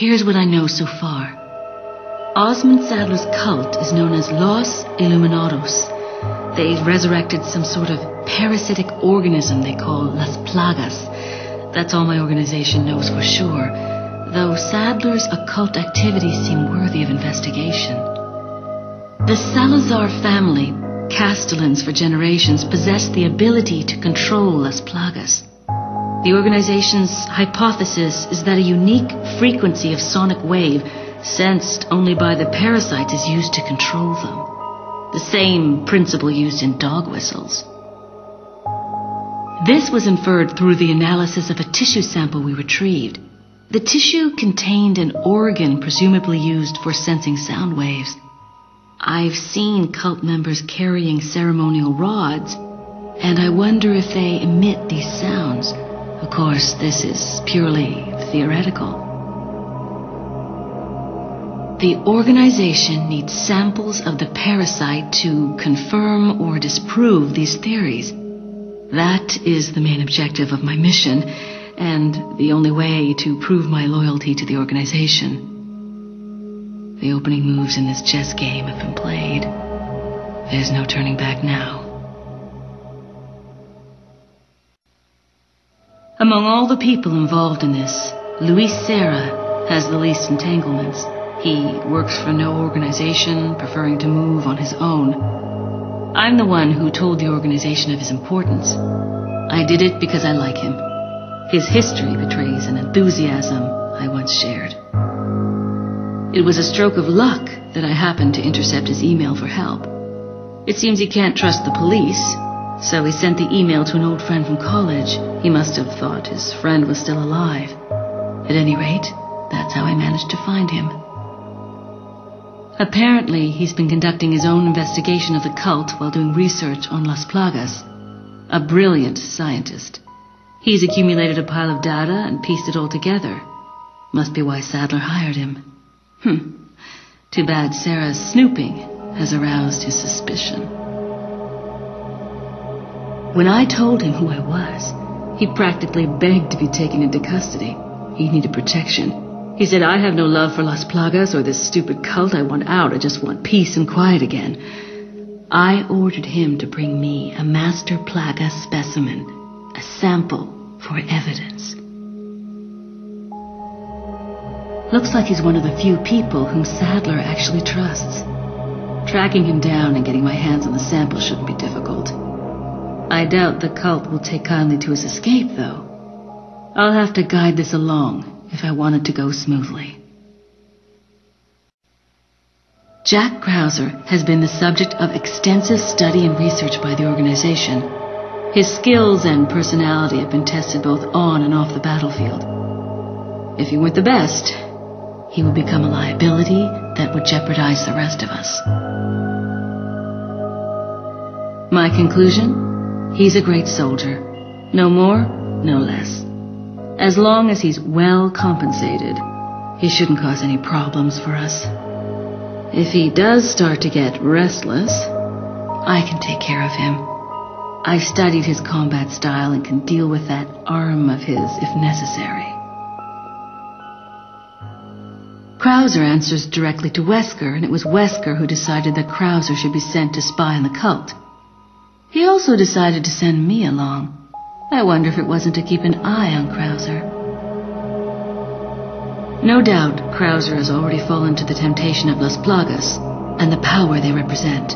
Here's what I know so far. Osmond Sadler's cult is known as Los Illuminados. They resurrected some sort of parasitic organism they call Las Plagas. That's all my organization knows for sure, though Sadler's occult activities seem worthy of investigation. The Salazar family, castellans for generations, possessed the ability to control Las Plagas. The organization's hypothesis is that a unique frequency of sonic wave sensed only by the parasite is used to control them. The same principle used in dog whistles. This was inferred through the analysis of a tissue sample we retrieved. The tissue contained an organ presumably used for sensing sound waves. I've seen cult members carrying ceremonial rods, and I wonder if they emit these sounds. Of course, this is purely theoretical. The organization needs samples of the parasite to confirm or disprove these theories. That is the main objective of my mission, and the only way to prove my loyalty to the organization. The opening moves in this chess game have been played. There's no turning back now. Among all the people involved in this, Luis Serra has the least entanglements. He works for no organization, preferring to move on his own. I'm the one who told the organization of his importance. I did it because I like him. His history betrays an enthusiasm I once shared. It was a stroke of luck that I happened to intercept his email for help. It seems he can't trust the police, so he sent the email to an old friend from college. He must have thought his friend was still alive. At any rate, that's how I managed to find him. Apparently, he's been conducting his own investigation of the cult while doing research on Las Plagas. A brilliant scientist. He's accumulated a pile of data and pieced it all together. Must be why Sadler hired him. Too bad Sarah's snooping has aroused his suspicion. When I told him who I was, he practically begged to be taken into custody. He needed protection. He said, I have no love for Las Plagas or this stupid cult. I want out. I just want peace and quiet again. I ordered him to bring me a master plaga specimen, a sample for evidence. Looks like he's one of the few people whom Sadler actually trusts. Tracking him down and getting my hands on the sample shouldn't be difficult. I doubt the cult will take kindly to his escape, though. I'll have to guide this along if I want it to go smoothly. Jack Krauser has been the subject of extensive study and research by the organization. His skills and personality have been tested both on and off the battlefield. If he weren't the best, he would become a liability that would jeopardize the rest of us. My conclusion? He's a great soldier. No more, no less. As long as he's well compensated, he shouldn't cause any problems for us. If he does start to get restless, I can take care of him. I've studied his combat style and can deal with that arm of his if necessary. Krauser answers directly to Wesker, and it was Wesker who decided that Krauser should be sent to spy on the cult. He also decided to send me along. I wonder if it wasn't to keep an eye on Krauser. No doubt, Krauser has already fallen to the temptation of Las Plagas and the power they represent.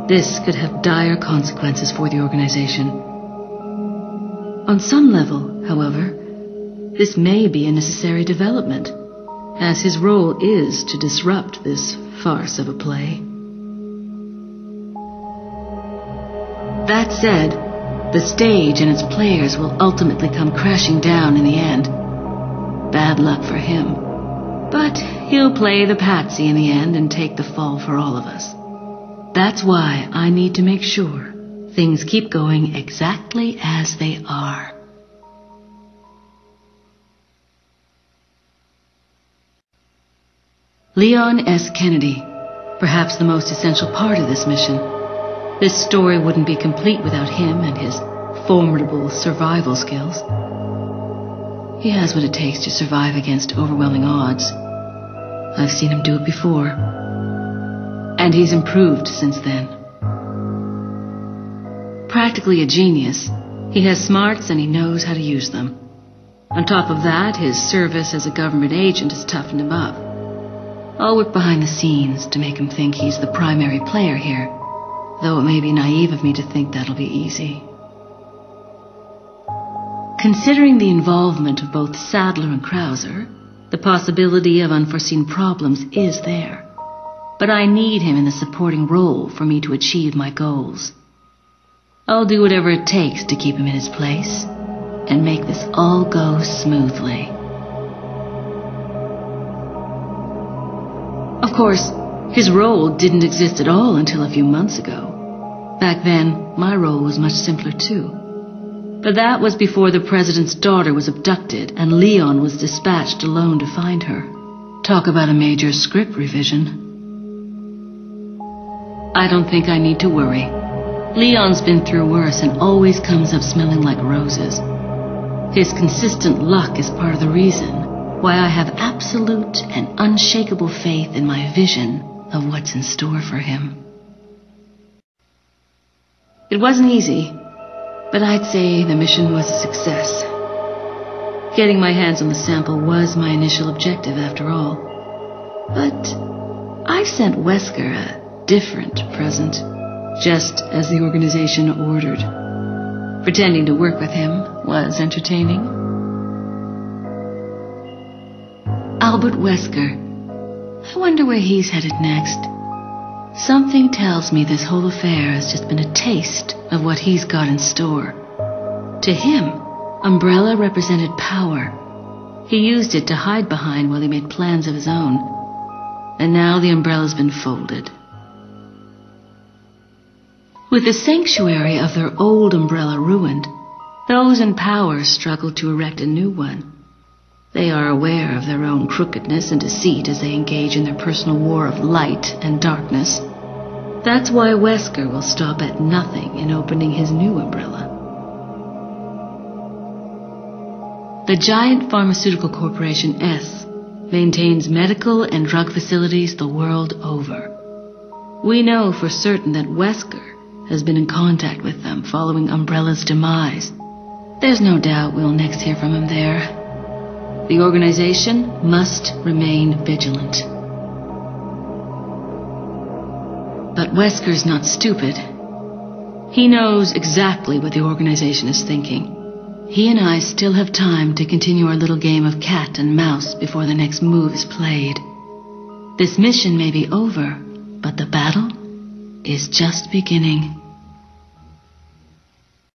This could have dire consequences for the organization. On some level, however, this may be a necessary development, as his role is to disrupt this farce of a play. That said, the stage and its players will ultimately come crashing down in the end. Bad luck for him. But he'll play the patsy in the end and take the fall for all of us. That's why I need to make sure things keep going exactly as they are. Leon S. Kennedy, perhaps the most essential part of this mission. This story wouldn't be complete without him and his formidable survival skills. He has what it takes to survive against overwhelming odds. I've seen him do it before. And he's improved since then. Practically a genius, he has smarts and he knows how to use them. On top of that, his service as a government agent has toughened him up. I'll work behind the scenes to make him think he's the primary player here, though it may be naive of me to think that'll be easy. Considering the involvement of both Sadler and Krauser, the possibility of unforeseen problems is there. But I need him in the supporting role for me to achieve my goals. I'll do whatever it takes to keep him in his place and make this all go smoothly. Of course, his role didn't exist at all until a few months ago. Back then, my role was much simpler too. But that was before the president's daughter was abducted and Leon was dispatched alone to find her. Talk about a major script revision. I don't think I need to worry. Leon's been through worse and always comes up smelling like roses. His consistent luck is part of the reason why I have absolute and unshakable faith in my vision of what's in store for him. It wasn't easy, but I'd say the mission was a success. Getting my hands on the sample was my initial objective, after all. But I've sent Wesker a different present, just as the organization ordered. Pretending to work with him was entertaining. Albert Wesker. I wonder where he's headed next. Something tells me this whole affair has just been a taste of what he's got in store. To him, Umbrella represented power. He used it to hide behind while he made plans of his own. And now the Umbrella's been folded. With the sanctuary of their old Umbrella ruined, those in power struggle to erect a new one. They are aware of their own crookedness and deceit as they engage in their personal war of light and darkness. That's why Wesker will stop at nothing in opening his new Umbrella. The giant pharmaceutical corporation S maintains medical and drug facilities the world over. We know for certain that Wesker has been in contact with them following Umbrella's demise. There's no doubt we'll next hear from him there. The organization must remain vigilant. But Wesker's not stupid. He knows exactly what the organization is thinking. He and I still have time to continue our little game of cat and mouse before the next move is played. This mission may be over, but the battle is just beginning.